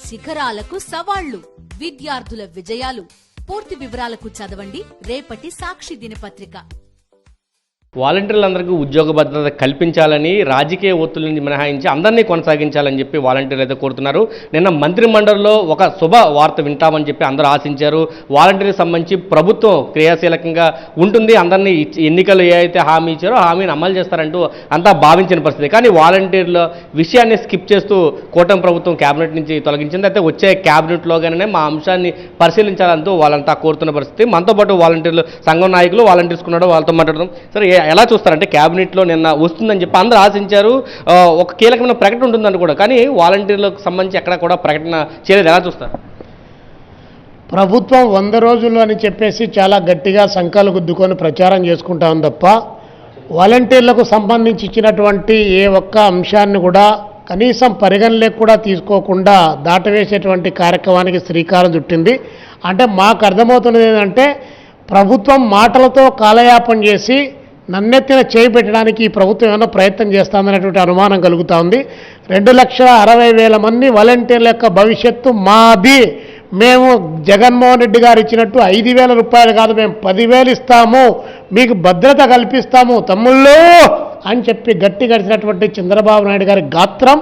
శిఖరాలకు సవాళ్లు, విద్యార్థుల విజయాలు. పూర్తి వివరాలకు చదవండి రేపటి సాక్షి దినపత్రిక. వాలంటీర్లందరికీ ఉద్యోగ భద్రత కల్పించాలని, రాజకీయ ఒత్తిడిని మినహాయించి అందరినీ కొనసాగించాలని చెప్పి వాలంటీర్లు అయితే కోరుతున్నారు. నిన్న మంత్రి మండలిలో ఒక శుభ వార్త వింటామని చెప్పి అందరూ ఆశించారు. వాలంటీర్కి సంబంధించి ప్రభుత్వం క్రియాశీలకంగా ఉంటుంది, అందరినీ ఎన్నికలు ఏ అయితే హామీ ఇచ్చారో హామీని అమలు చేస్తారంటూ అంతా భావించిన పరిస్థితి. కానీ వాలంటీర్ల విషయాన్ని స్కిప్ చేస్తూ కూటమి ప్రభుత్వం కేబినెట్ నుంచి తొలగించింది. అయితే వచ్చే కేబినెట్లోగానే మా అంశాన్ని పరిశీలించాలంటూ వాళ్ళంతా కోరుతున్న పరిస్థితి. మనతో పాటు వాలంటీర్లు సంఘం నాయకులు, వాలంటీర్స్ ఉన్నాడు, వాళ్ళతో మాట్లాడడం. సరే, ఎలా చూస్తారంటే కేబినెట్లో నిన్న వస్తుందని చెప్పి అందరూ ఆశించారు. ఒక కీలకమైన ప్రకటన ఉంటుందని కూడా, కానీ వాలంటీర్లకు సంబంధించి ఎక్కడ కూడా ప్రకటన చేయలేదు. ఎలా చూస్తారు? ప్రభుత్వం 100 రోజులు అని చెప్పేసి చాలా గట్టిగా సంఖ్యలు గుద్దుకొని ప్రచారం చేసుకుంటాం తప్ప వాలంటీర్లకు సంబంధించి ఇచ్చినటువంటి ఏ ఒక్క అంశాన్ని కూడా కనీసం పరిగణలోకి కూడా తీసుకోకుండా దాటవేసేటువంటి కార్యక్రమానికి శ్రీకారం చుట్టింది. అంటే మాకు అర్థమవుతున్నది ఏంటంటే ప్రభుత్వం మాటలతో కాలయాపన చేసి నన్నెత్తిన చేయిపెట్టడానికి ఈ ప్రభుత్వం ఏమైనా ప్రయత్నం చేస్తుందనేటువంటి అనుమానం కలుగుతూ ఉంది. 2,60,000 మంది వాలంటీర్ల యొక్క భవిష్యత్తు మాది. మేము జగన్మోహన్ రెడ్డి గారు ఇచ్చినట్టు 5,000 రూపాయలు కాదు, మేము 10,000 ఇస్తాము, మీకు భద్రత కల్పిస్తాము తమ్ముళ్ళు అని చెప్పి గట్టి గడిచినటువంటి చంద్రబాబు నాయుడు గారి గాత్రం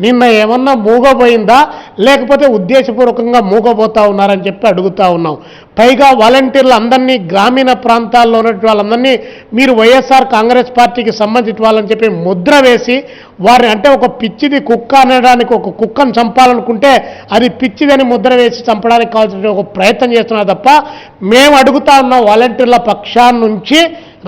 నిన్న ఏమన్నా మూగబోయిందా, లేకపోతే ఉద్దేశపూర్వకంగా మూగబోతా ఉన్నారని చెప్పి అడుగుతూ ఉన్నాం. పైగా వాలంటీర్లు అందరినీ, గ్రామీణ ప్రాంతాల్లో ఉన్నటువంటి వాళ్ళందరినీ మీరు వైఎస్ఆర్ కాంగ్రెస్ పార్టీకి సంబంధించిన వాళ్ళని చెప్పి ముద్ర వేసి వారిని, అంటే ఒక పిచ్చిది కుక్క అనడానికి, ఒక కుక్కను చంపాలనుకుంటే అది పిచ్చిదని ముద్ర వేసి చంపడానికి కావాల్సిన ఒక ప్రయత్నం చేస్తున్నారు తప్ప మేము అడుగుతా ఉన్నాం వాలంటీర్ల పక్షాన్ని నుంచి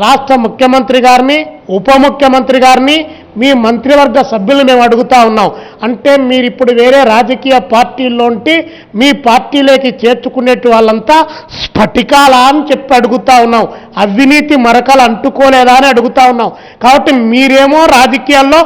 రాష్ట్ర ముఖ్యమంత్రి గారిని, ఉప ముఖ్యమంత్రి గారిని, మీ మంత్రివర్గ సభ్యులు మేము అడుగుతా ఉన్నాం. అంటే మీరు ఇప్పుడు వేరే రాజకీయ పార్టీల్లోంటి మీ పార్టీలోకి చేర్చుకునేటి వాళ్ళంతా స్ఫటికాలా అని చెప్పి అడుగుతా ఉన్నాం. అవినీతి మరకలు అంటుకోలేదా అని అడుగుతా ఉన్నాం. కాబట్టి మీరేమో రాజకీయాల్లో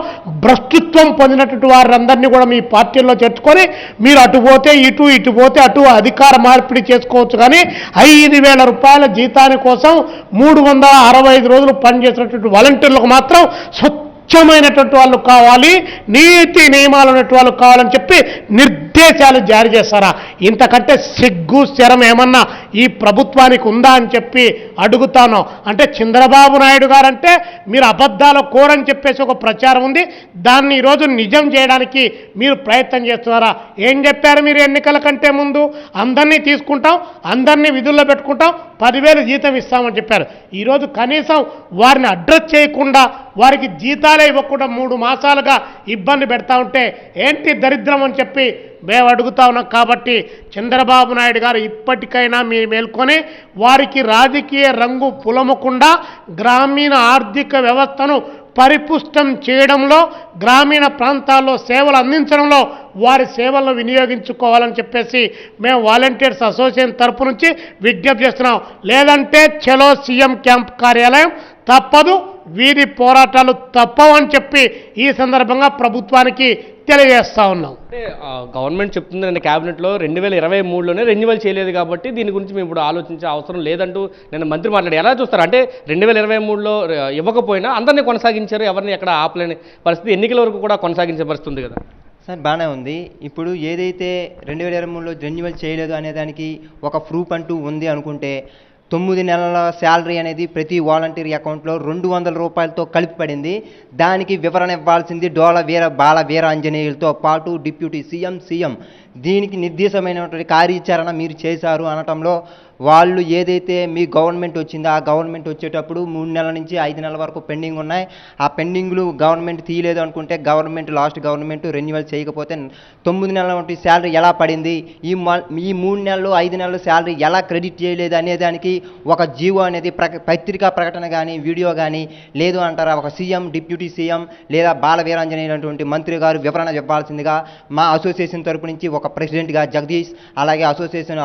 భ్రష్టుత్వం పొందినటువంటి వారందరినీ కూడా మీ పార్టీల్లో చేర్చుకొని మీరు అటు పోతే ఇటు, ఇటు పోతే అటు అధికార మార్పిడి చేసుకోవచ్చు. కానీ 5,000 రూపాయల జీతాని కోసం 365 రోజులు పనిచేసినటువంటి వాలంటీర్లకు మాత్రం స్వచ్ఛమైనటువంటి వాళ్ళు కావాలి, నీతి నియమాలు ఉన్నటువంటి వాళ్ళు కావాలని చెప్పి నిర్దేశాలు జారీ చేస్తారా? ఇంతకంటే సిగ్గు శరం ఏమన్నా ఈ ప్రభుత్వానికి ఉందా అని చెప్పి అడుగుతాను. అంటే చంద్రబాబు నాయుడు గారంటే మీరు అబద్ధాల కోరని చెప్పేసి ఒక ప్రచారం ఉంది, దాన్ని ఈరోజు నిజం చేయడానికి మీరు ప్రయత్నం చేస్తున్నారా? ఏం చెప్పారు మీరు ఎన్నికల కంటే ముందు? అందరినీ తీసుకుంటాం, అందరినీ విధుల్లో పెట్టుకుంటాం, 10,000 జీతం ఇస్తామని చెప్పారు. ఈరోజు కనీసం వారిని అడ్రస్ చేయకుండా, వారికి జీతాలే ఇవ్వకుండా 3 మాసాలుగా ఇబ్బంది పెడతా ఉంటే ఏంటి దరిద్రం అని చెప్పి మేము అడుగుతా ఉన్నాం. కాబట్టి చంద్రబాబు నాయుడు గారు ఇప్పటికైనా మీరు మేల్కొని వారికి రాజకీయ రంగు పులమకుండా గ్రామీణ ఆర్థిక వ్యవస్థను పరిపుష్టం చేయడంలో, గ్రామీణ ప్రాంతాల్లో సేవలు అందించడంలో వారి సేవలను వినియోగించుకోవాలని చెప్పేసి మేము వాలంటీర్స్ అసోసియేషన్ తరపు నుంచి విజ్ఞప్తి చేస్తున్నాం. లేదంటే చలో సీఎం క్యాంప్ కార్యాలయం తప్పదు, వీధి పోరాటాలు తప్పవని చెప్పి ఈ సందర్భంగా ప్రభుత్వానికి తెలియజేస్తా ఉన్నాం. అంటే గవర్నమెంట్ చెప్తుంది నిన్న క్యాబినెట్లో 2023లోనే రెన్యువల్ చేయలేదు కాబట్టి దీని గురించి మేము ఇప్పుడు ఆలోచించే అవసరం లేదంటూ నిన్న మంత్రి మాట్లాడి. ఎలా చూస్తారు? అంటే 2023లో ఇవ్వకపోయినా అందరినీ కొనసాగించారు, ఎవరిని ఎక్కడ ఆపలేని పరిస్థితి, ఎన్నికల వరకు కూడా కొనసాగించే పరిస్థితి ఉంది కదా సార్. బాగానే ఉంది. ఇప్పుడు ఏదైతే 2023లో రెన్యువల్ చేయలేదు అనే దానికి ఒక ప్రూఫ్ అంటూ ఉంది అనుకుంటే 9 నెలల శాలరీ అనేది ప్రతి వాలంటీర్ అకౌంట్లో 200 రూపాయలతో కలిపి పడింది. దానికి వివరణ ఇవ్వాల్సింది బాల వీరాంజనేయులతో పాటు డిప్యూటీ సీఎం. దీనికి నిర్దేశమైనటువంటి కార్యాచరణ మీరు చేశారు అనటంలో వాళ్ళు ఏదైతే మీ గవర్నమెంట్ వచ్చిందో ఆ గవర్నమెంట్ వచ్చేటప్పుడు 3 నెలల నుంచి 5 నెలల వరకు పెండింగ్ ఉన్నాయి. ఆ పెండింగ్లు గవర్నమెంట్ తీయలేదు అనుకుంటే లాస్ట్ గవర్నమెంట్ రెన్యువల్ చేయకపోతే 9 నెలల వంటి శాలరీ ఎలా పడింది, ఈ 3 నెలలు 5 నెలల శాలరీ ఎలా క్రెడిట్ చేయలేదు అనేదానికి ఒక జీవో అనేది పత్రికా ప్రకటన కానీ వీడియో కానీ లేదు అంటారా? ఒక సీఎం, డిప్యూటీ సీఎం లేదా బాల వీరాంజనేయులటువంటి మంత్రి గారు వివరణ ఇవ్వాల్సిందిగా మా అసోసియేషన్ తరపు నుంచి ఒక ప్రెసిడెంట్గా జగదీష్, అలాగే అసోసియేషన్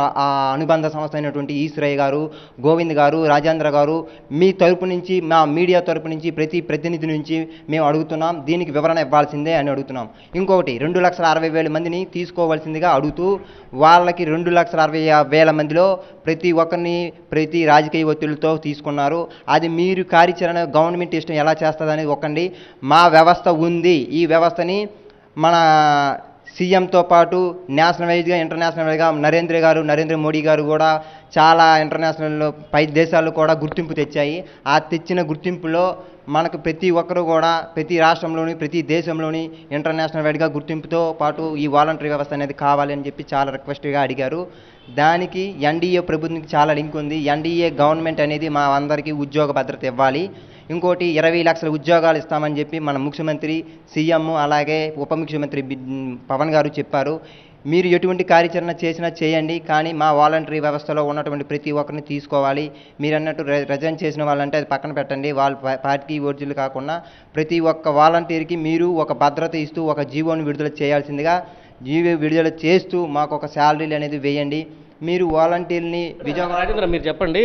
అనుబంధ సంస్థ అయినటువంటి ఈశ్వరయ్య గారు, గోవింద్ గారు, రాజేంద్ర గారు, మీ తరపు నుంచి, మా మీడియా తరపు నుంచి ప్రతి ప్రతినిధి నుంచి మేము అడుగుతున్నాం. దీనికి వివరణ ఇవ్వాల్సిందే అని అడుగుతున్నాం. ఇంకొకటి 2,60,000 మందిని తీసుకోవాల్సిందిగా అడుగుతూ వాళ్ళకి 2,60,000 మందిలో ప్రతి ఒక్కరిని ప్రతి రాజకీయ ఒత్తిడితో తీసుకున్నారు. అది మీరు కార్యాచరణ గవర్నమెంట్ ఇష్టం ఎలా చేస్తుంది అనేది ఒకండి. మా వ్యవస్థ ఉంది, ఈ వ్యవస్థని మన సీఎంతో పాటు నేషనల్ వైజ్గా ఇంటర్నేషనల్ వైజ్గా నరేంద్ర మోడీ గారు కూడా చాలా ఇంటర్నేషనల్ పై దేశాలు కూడా గుర్తింపు తెచ్చాయి. ఆ తెచ్చిన గుర్తింపులో మనకు ప్రతి ఒక్కరు కూడా ప్రతి రాష్ట్రంలోని ప్రతి దేశంలోని ఇంటర్నేషనల్ వైడ్గా గుర్తింపుతో పాటు ఈ వాలంటరీ వ్యవస్థ అనేది కావాలి అని చెప్పి చాలా రిక్వెస్ట్గా అడిగారు. దానికి ఎన్డీఏ ప్రభుత్వానికి చాలా లింక్ ఉంది. ఎన్డీఏ గవర్నమెంట్ అనేది మా అందరికీ ఉద్యోగ భద్రత ఇవ్వాలి. ఇంకోటి 20 లక్షల ఉద్యోగాలు ఇస్తామని చెప్పి మన ముఖ్యమంత్రి, సీఎం అలాగే ఉప ముఖ్యమంత్రి పవన్ గారు చెప్పారు. మీరు ఎటువంటి కార్యాచరణ చేసినా చేయండి, కానీ మా వాలంటరీ వ్యవస్థలో ఉన్నటువంటి ప్రతి ఒక్కరిని తీసుకోవాలి. మీరు అన్నట్టు రిజైన్ చేసిన వాళ్ళంటే అది పక్కన పెట్టండి. వాళ్ళ పార్టీ ఓట్లు కాకుండా ప్రతి ఒక్క వాలంటీర్కి మీరు ఒక భద్రత ఇస్తూ ఒక జీవోని విడుదల చేయాల్సిందిగా, జీవో విడుదల చేస్తూ మాకు ఒక శాలరీలు అనేది వేయండి. మీరు వాలంటీర్ని రాజేంద్ర మీరు చెప్పండి,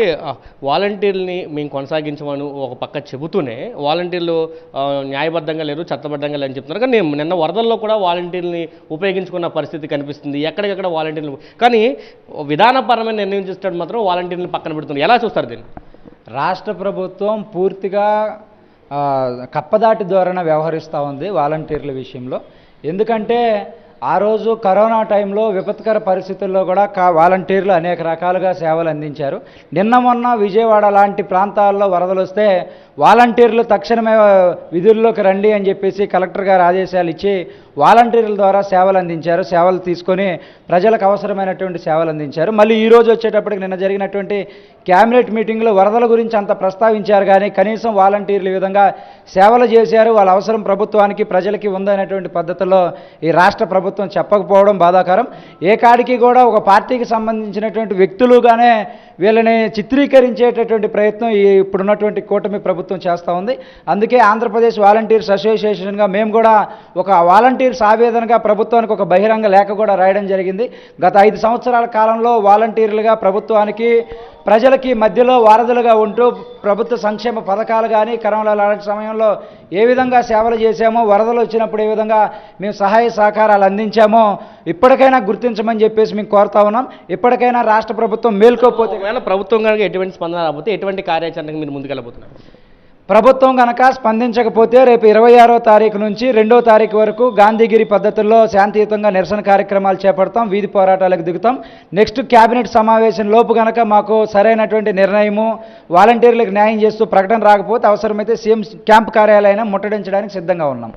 వాలంటీర్ని మేము కొనసాగించమని ఒక పక్క చెబుతూనే వాలంటీర్లు న్యాయబద్ధంగా లేరు, చట్టబద్ధంగా లేరని చెప్తున్నారు. కానీ నిన్న వరదల్లో కూడా వాలంటీర్ని ఉపయోగించుకున్న పరిస్థితి కనిపిస్తుంది. ఎక్కడికెక్కడ వాలంటీర్లు, కానీ విధానపరమైన నిర్ణయం చేసేటప్పుడు మాత్రం వాలంటీర్ని పక్కన పెడుతున్నారు. ఎలా చూస్తారు దీన్ని? రాష్ట్ర ప్రభుత్వం పూర్తిగా కప్పదాటి ధోరణి వ్యవహరిస్తూ ఉంది వాలంటీర్ల విషయంలో. ఎందుకంటే ఆ రోజు కరోనా టైంలో విపత్కర పరిస్థితుల్లో కూడా వాలంటీర్లు అనేక రకాలుగా సేవలు అందించారు. నిన్న మొన్న విజయవాడ లాంటి ప్రాంతాల్లో వరదలు వస్తే వాలంటీర్లు తక్షణమే విధుల్లోకి రండి అని చెప్పేసి కలెక్టర్ గారు ఆదేశాలు ఇచ్చి వాలంటీర్ల ద్వారా సేవలు అందించారు. సేవలు తీసుకొని ప్రజలకు అవసరమైనటువంటి సేవలు అందించారు. మళ్ళీ ఈరోజు వచ్చేటప్పటికి నిన్న జరిగినటువంటి క్యాబినెట్ మీటింగ్లో వరదల గురించి అంత ప్రస్తావించారు, కానీ కనీసం వాలంటీర్లు ఈ విధంగా సేవలు చేశారు, వాళ్ళ అవసరం ప్రభుత్వానికి ప్రజలకి ఉందనేటువంటి పద్ధతిలో ఈ రాష్ట్ర ప్రభుత్వం చెప్పకపోవడం బాధాకరం. ఏ కాడికి కూడా ఒక పార్టీకి సంబంధించినటువంటి వ్యక్తులుగానే వీళ్ళని చిత్రీకరించేటటువంటి ప్రయత్నం ఇప్పుడున్నటువంటి కూటమి ప్రభుత్వం చేస్తూ ఉంది. అందుకే ఆంధ్రప్రదేశ్ వాలంటీర్స్ అసోసియేషన్గా మేము కూడా ఒక వాలంటీర్స్ ఆవేదనగా ప్రభుత్వానికి ఒక బహిరంగ లేఖ కూడా రాయడం జరిగింది. గత 5 సంవత్సరాల కాలంలో వాలంటీర్లుగా ప్రభుత్వానికి ప్రజలకి మధ్యలో వారధులుగా ఉంటూ ప్రభుత్వ సంక్షేమ పథకాలు కానీ కరోనా లాంటి సమయంలో ఏ విధంగా సేవలు చేశామో, వరదలు వచ్చినప్పుడు ఏ విధంగా మేము సహాయ సహకారాలు అందించామో ఇప్పటికైనా గుర్తించమని చెప్పేసి మేము కోరుతా ఉన్నాం. ఇప్పటికైనా రాష్ట్ర ప్రభుత్వం మేల్కోపోతే, ఒకవేళ ప్రభుత్వం కనుక ఎటువంటి స్పందన రాకపోతే ఎటువంటి కార్యాచరణకు మీరు ముందుకెళ్ళబోతున్నారు? ప్రభుత్వం కనుక స్పందించకపోతే రేపు 26వ తారీఖు నుంచి 2వ తారీఖు వరకు గాంధీగిరి పద్ధతుల్లో శాంతియుతంగా నిరసన కార్యక్రమాలు చేపడతాం, వీధి పోరాటాలకు దిగుతాం. నెక్స్ట్ క్యాబినెట్ సమావేశం లోపు కనుక మాకు సరైనటువంటి నిర్ణయము వాలంటీర్లకు న్యాయం చేస్తూ ప్రకటన రాకపోతే అవసరమైతే సీఎం క్యాంప్ కార్యాలయం ముట్టడించడానికి సిద్ధంగా ఉన్నాం.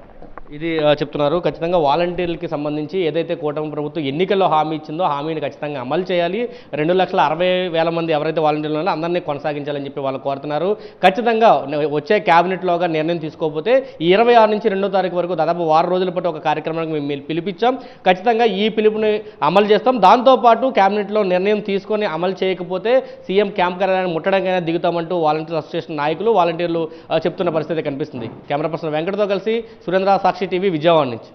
ఇది చెప్తున్నారు. ఖచ్చితంగా వాలంటీర్లకి సంబంధించి ఏదైతే కూటమి ప్రభుత్వం ఎన్నికల్లో హామీ ఇచ్చిందో హామీని ఖచ్చితంగా అమలు చేయాలి. 2,60,000 మంది ఎవరైతే వాలంటీర్లు ఉన్నారో అందరినీ కొనసాగించాలని చెప్పి వాళ్ళు కోరుతున్నారు. ఖచ్చితంగా వచ్చే క్యాబినెట్లోగా నిర్ణయం తీసుకోకపోతే ఈ 26 నుంచి 2వ తారీఖు వరకు దాదాపు 6 రోజుల పాటు ఒక కార్యక్రమానికి మేము పిలిపించాం. ఖచ్చితంగా ఈ పిలుపుని అమలు చేస్తాం. దాంతోపాటు క్యాబినెట్లో నిర్ణయం తీసుకొని అమలు చేయకపోతే సీఎం క్యాంప్ కార్యాలయాన్ని ముట్టడానికైనా దిగుతామంటూ వాలంటీర్ అసోసియేషన్ నాయకులు వాలంటీర్లు చెప్తున్న పరిస్థితి కనిపిస్తుంది. కెమెరా పర్సన్ వెంకటతో కలిసి సురేంద్ర, సాక్షి టీవీ, విజయవాడ నుంచి.